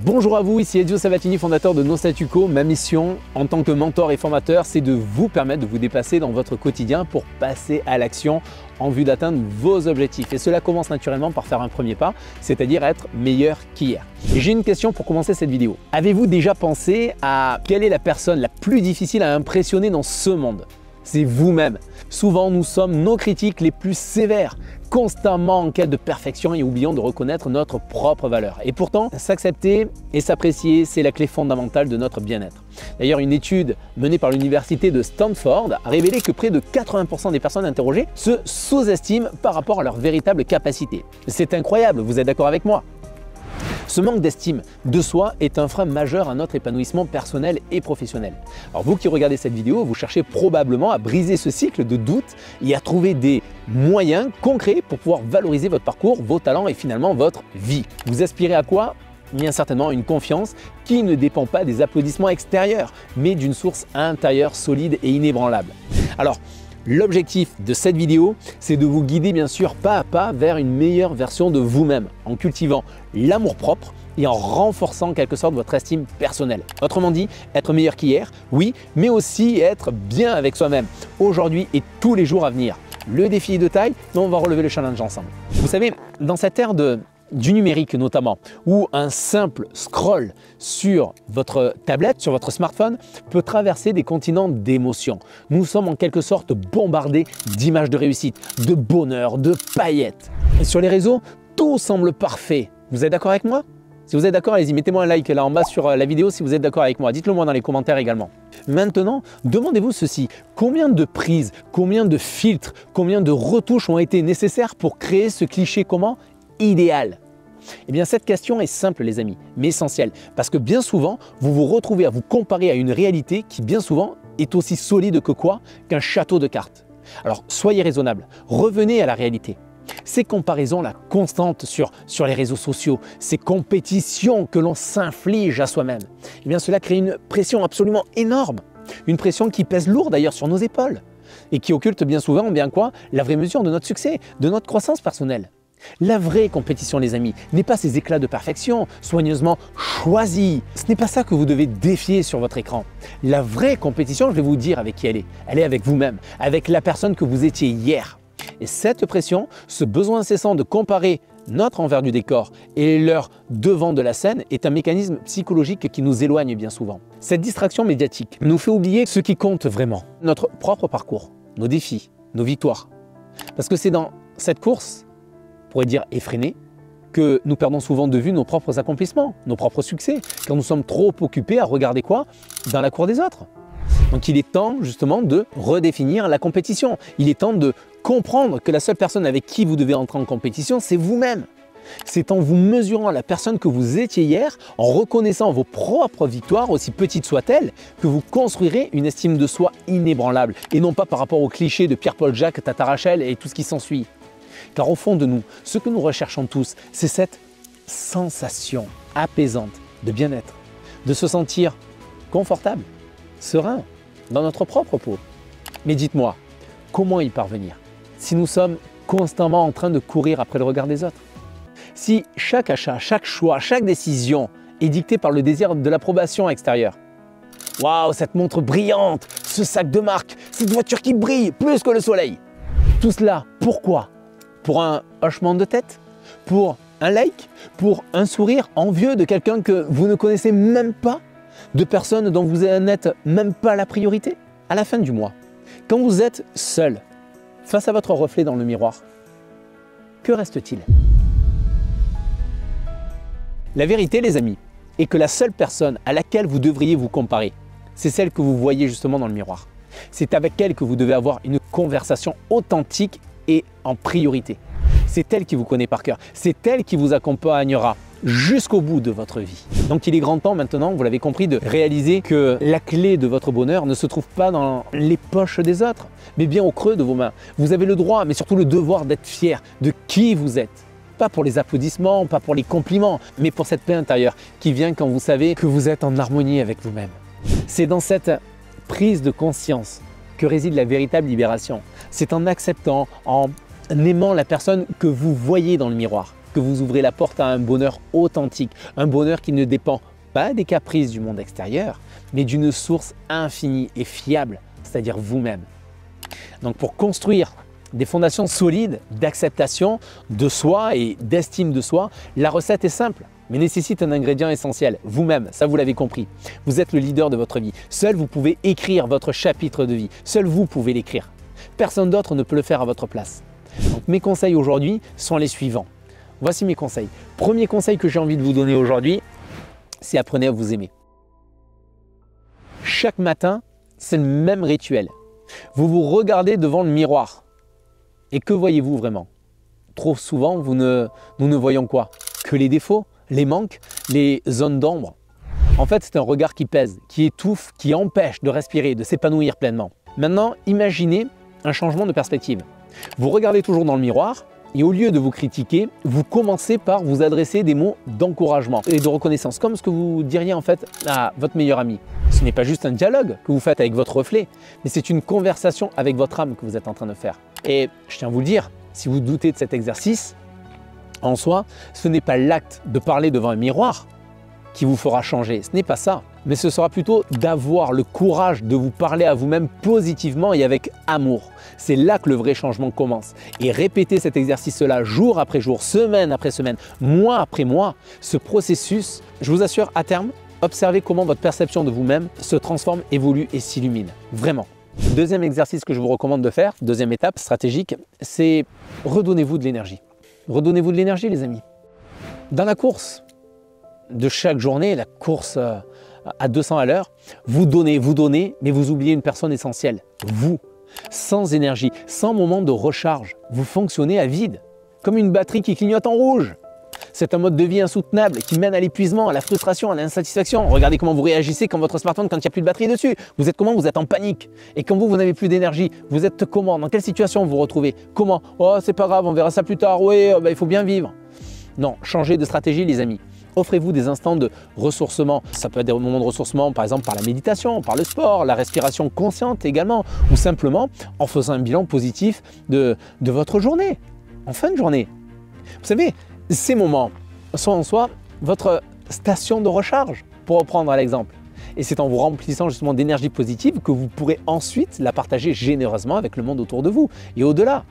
Bonjour à vous, ici Ezio Sabatini, fondateur de No Statu Quo. Ma mission en tant que mentor et formateur, c'est de vous permettre de vous dépasser dans votre quotidien pour passer à l'action en vue d'atteindre vos objectifs. Et cela commence naturellement par faire un premier pas, c'est-à-dire être meilleur qu'hier. Et j'ai une question pour commencer cette vidéo. Avez-vous déjà pensé à quelle est la personne la plus difficile à impressionner dans ce monde? C'est vous-même. Souvent, nous sommes nos critiques les plus sévères, constamment en quête de perfection et oubliant de reconnaître notre propre valeur. Et pourtant, s'accepter et s'apprécier, c'est la clé fondamentale de notre bien-être. D'ailleurs, une étude menée par l'université de Stanford a révélé que près de 80% des personnes interrogées se sous-estiment par rapport à leurs véritables capacités. C'est incroyable, vous êtes d'accord avec moi? Ce manque d'estime de soi est un frein majeur à notre épanouissement personnel et professionnel. Alors vous qui regardez cette vidéo, vous cherchez probablement à briser ce cycle de doute et à trouver des moyens concrets pour pouvoir valoriser votre parcours, vos talents et finalement votre vie. Vous aspirez à quoi? Bien certainement une confiance qui ne dépend pas des applaudissements extérieurs, mais d'une source intérieure solide et inébranlable. Alors, l'objectif de cette vidéo, c'est de vous guider bien sûr pas à pas vers une meilleure version de vous-même en cultivant l'amour-propre et en renforçant en quelque sorte votre estime personnelle. Autrement dit, être meilleur qu'hier, oui, mais aussi être bien avec soi-même aujourd'hui et tous les jours à venir. Le défi est de taille, mais on va relever le challenge ensemble. Vous savez, dans cette ère du numérique notamment, où un simple scroll sur votre tablette, sur votre smartphone, peut traverser des continents d'émotions. Nous sommes en quelque sorte bombardés d'images de réussite, de bonheur, de paillettes. Et sur les réseaux, tout semble parfait. Vous êtes d'accord avec moi? Si vous êtes d'accord, allez-y, mettez-moi un like là en bas sur la vidéo si vous êtes d'accord avec moi. Dites-le moi dans les commentaires également. Maintenant, demandez-vous ceci. Combien de prises, combien de filtres, combien de retouches ont été nécessaires pour créer ce cliché comment? Idéal? Eh bien, cette question est simple les amis, mais essentielle, parce que bien souvent, vous vous retrouvez à vous comparer à une réalité qui bien souvent est aussi solide que quoi? Qu'un château de cartes. Alors, soyez raisonnable, revenez à la réalité. Ces comparaisons là constantes sur les réseaux sociaux, ces compétitions que l'on s'inflige à soi-même, eh bien cela crée une pression absolument énorme, une pression qui pèse lourd d'ailleurs sur nos épaules et qui occulte bien souvent bien quoi? La vraie mesure de notre succès, de notre croissance personnelle. La vraie compétition les amis n'est pas ces éclats de perfection soigneusement choisis. Ce n'est pas ça que vous devez défier sur votre écran. La vraie compétition, je vais vous dire avec qui elle est. Elle est avec vous-même, avec la personne que vous étiez hier. Et cette pression, ce besoin incessant de comparer notre envers du décor et leur devant de la scène est un mécanisme psychologique qui nous éloigne bien souvent. Cette distraction médiatique nous fait oublier ce qui compte vraiment, notre propre parcours, nos défis, nos victoires. Parce que c'est dans cette course, on pourrait dire effrénée, que nous perdons souvent de vue nos propres accomplissements, nos propres succès, car nous sommes trop occupés à regarder quoi? Dans la cour des autres. Donc il est temps justement de redéfinir la compétition. Il est temps de comprendre que la seule personne avec qui vous devez entrer en compétition, c'est vous-même. C'est en vous mesurant à la personne que vous étiez hier, en reconnaissant vos propres victoires, aussi petites soient-elles, que vous construirez une estime de soi inébranlable. Et non pas par rapport aux clichés de Pierre-Paul Jacques, Tata Rachel et tout ce qui s'ensuit. Car au fond de nous, ce que nous recherchons tous, c'est cette sensation apaisante de bien-être, de se sentir confortable, serein, dans notre propre peau. Mais dites-moi, comment y parvenir si nous sommes constamment en train de courir après le regard des autres? Si chaque achat, chaque choix, chaque décision est dictée par le désir de l'approbation extérieure. Waouh, cette montre brillante, ce sac de marque, cette voiture qui brille plus que le soleil. Tout cela, pourquoi? Pour un hochement de tête? Pour un like? Pour un sourire envieux de quelqu'un que vous ne connaissez même pas? De personnes dont vous n'êtes même pas la priorité? À la fin du mois, quand vous êtes seul, face à votre reflet dans le miroir, que reste-t-il? La vérité, les amis, est que la seule personne à laquelle vous devriez vous comparer, c'est celle que vous voyez justement dans le miroir. C'est avec elle que vous devez avoir une conversation authentique et en priorité. C'est elle qui vous connaît par cœur, c'est elle qui vous accompagnera jusqu'au bout de votre vie. Donc il est grand temps maintenant, vous l'avez compris, de réaliser que la clé de votre bonheur ne se trouve pas dans les poches des autres, mais bien au creux de vos mains. Vous avez le droit, mais surtout le devoir d'être fier de qui vous êtes. Pas pour les applaudissements, pas pour les compliments, mais pour cette paix intérieure qui vient quand vous savez que vous êtes en harmonie avec vous-même. C'est dans cette prise de conscience que réside la véritable libération. C'est en acceptant, en aimant la personne que vous voyez dans le miroir, que vous ouvrez la porte à un bonheur authentique, un bonheur qui ne dépend pas des caprices du monde extérieur, mais d'une source infinie et fiable, c'est-à-dire vous-même. Donc pour construire des fondations solides d'acceptation de soi et d'estime de soi, la recette est simple, mais nécessite un ingrédient essentiel, vous-même, ça vous l'avez compris. Vous êtes le leader de votre vie. Seul vous pouvez écrire votre chapitre de vie. Seul vous pouvez l'écrire. Personne d'autre ne peut le faire à votre place. Donc mes conseils aujourd'hui sont les suivants. Voici mes conseils. Premier conseil que j'ai envie de vous donner aujourd'hui, c'est apprenez à vous aimer. Chaque matin, c'est le même rituel. Vous vous regardez devant le miroir. Et que voyez-vous vraiment? Trop souvent, nous ne voyons quoi? Que les défauts, les manques, les zones d'ombre. En fait, c'est un regard qui pèse, qui étouffe, qui empêche de respirer, de s'épanouir pleinement. Maintenant, imaginez un changement de perspective. Vous regardez toujours dans le miroir et au lieu de vous critiquer, vous commencez par vous adresser des mots d'encouragement et de reconnaissance, comme ce que vous diriez en fait à votre meilleur ami. Ce n'est pas juste un dialogue que vous faites avec votre reflet, mais c'est une conversation avec votre âme que vous êtes en train de faire. Et je tiens à vous le dire, si vous doutez de cet exercice, en soi, ce n'est pas l'acte de parler devant un miroir qui vous fera changer, ce n'est pas ça. Mais ce sera plutôt d'avoir le courage de vous parler à vous-même positivement et avec amour. C'est là que le vrai changement commence. Et répéter cet exercice-là jour après jour, semaine après semaine, mois après mois, ce processus, je vous assure, à terme, observez comment votre perception de vous-même se transforme, évolue et s'illumine. Vraiment. Deuxième exercice que je vous recommande de faire, deuxième étape stratégique, c'est redonnez-vous de l'énergie. Redonnez-vous de l'énergie, les amis. Dans la course de chaque journée, la course à 200 à l'heure, vous donnez, mais vous oubliez une personne essentielle, vous. Sans énergie, sans moment de recharge, vous fonctionnez à vide, comme une batterie qui clignote en rouge. C'est un mode de vie insoutenable qui mène à l'épuisement, à la frustration, à l'insatisfaction. Regardez comment vous réagissez quand votre smartphone, quand il n'y a plus de batterie dessus. Vous êtes comment? Vous êtes en panique. Et quand vous n'avez plus d'énergie, vous êtes comment? Dans quelle situation vous vous retrouvez? Comment? Oh, c'est pas grave, on verra ça plus tard. Oui, il faut bien vivre. Non, changez de stratégie, les amis. Offrez-vous des instants de ressourcement. Ça peut être des moments de ressourcement, par exemple par la méditation, par le sport, la respiration consciente également, ou simplement en faisant un bilan positif de votre journée, en fin de journée. Vous savez, ces moments sont en soi votre station de recharge, pour reprendre l'exemple. Et c'est en vous remplissant justement d'énergie positive que vous pourrez ensuite la partager généreusement avec le monde autour de vous et au-delà.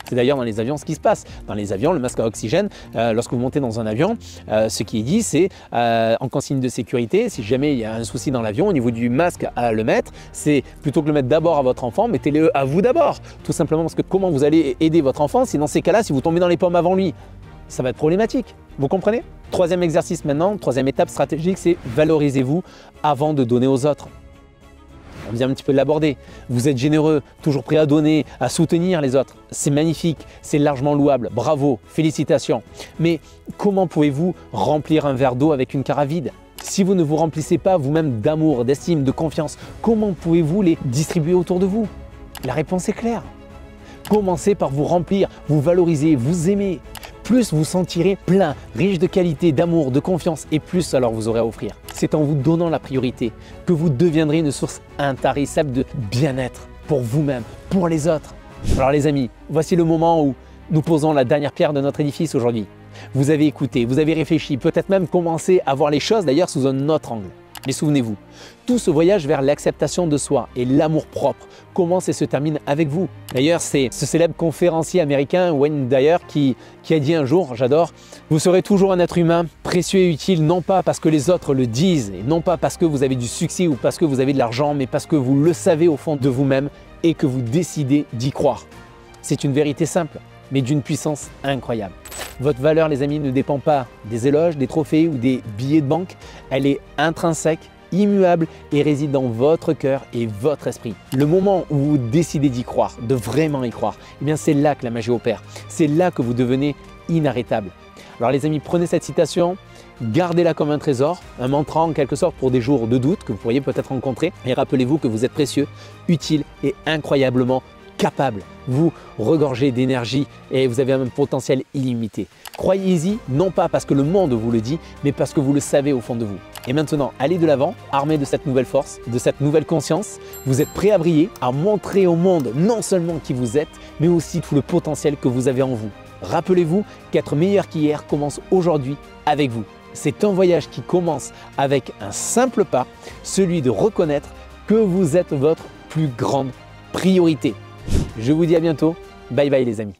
C'est d'ailleurs dans les avions ce qui se passe. Dans les avions, le masque à oxygène, lorsque vous montez dans un avion, ce qui est dit, c'est en consigne de sécurité, si jamais il y a un souci dans l'avion, au niveau du masque à le mettre, c'est plutôt que le mettre d'abord à votre enfant, mettez-le à vous d'abord. Tout simplement parce que comment vous allez aider votre enfant si dans ces cas-là, si vous tombez dans les pommes avant lui, ça va être problématique. Vous comprenez? Troisième exercice maintenant, troisième étape stratégique, c'est valorisez-vous avant de donner aux autres. On vient un petit peu de l'aborder. Vous êtes généreux, toujours prêt à donner, à soutenir les autres. C'est magnifique, c'est largement louable. Bravo, félicitations. Mais comment pouvez-vous remplir un verre d'eau avec une cuve vide? Si vous ne vous remplissez pas vous-même d'amour, d'estime, de confiance, comment pouvez-vous les distribuer autour de vous? La réponse est claire. Commencez par vous remplir, vous valoriser, vous aimer. Plus vous sentirez plein, riche de qualité, d'amour, de confiance et plus alors vous aurez à offrir. C'est en vous donnant la priorité que vous deviendrez une source intarissable de bien-être pour vous-même, pour les autres. Alors les amis, voici le moment où nous posons la dernière pierre de notre édifice aujourd'hui. Vous avez écouté, vous avez réfléchi, peut-être même commencé à voir les choses d'ailleurs sous un autre angle. Mais souvenez-vous, tout ce voyage vers l'acceptation de soi et l'amour propre commence et se termine avec vous. D'ailleurs, c'est ce célèbre conférencier américain Wayne Dyer qui a dit un jour, j'adore, « Vous serez toujours un être humain précieux et utile, non pas parce que les autres le disent, et non pas parce que vous avez du succès ou parce que vous avez de l'argent, mais parce que vous le savez au fond de vous-même et que vous décidez d'y croire. » C'est une vérité simple, mais d'une puissance incroyable. Votre valeur, les amis, ne dépend pas des éloges, des trophées ou des billets de banque. Elle est intrinsèque, immuable et réside dans votre cœur et votre esprit. Le moment où vous décidez d'y croire, de vraiment y croire, eh bien c'est là que la magie opère. C'est là que vous devenez inarrêtable. Alors les amis, prenez cette citation, gardez-la comme un trésor, un mantra en quelque sorte pour des jours de doute que vous pourriez peut-être rencontrer. Et rappelez-vous que vous êtes précieux, utile et incroyablement capable. Vous regorgez d'énergie et vous avez un potentiel illimité. Croyez-y, non pas parce que le monde vous le dit, mais parce que vous le savez au fond de vous. Et maintenant, allez de l'avant, armé de cette nouvelle force, de cette nouvelle conscience. Vous êtes prêt à briller, à montrer au monde non seulement qui vous êtes, mais aussi tout le potentiel que vous avez en vous. Rappelez-vous qu'être meilleur qu'hier commence aujourd'hui avec vous. C'est un voyage qui commence avec un simple pas, celui de reconnaître que vous êtes votre plus grande priorité. Je vous dis à bientôt. Bye bye les amis.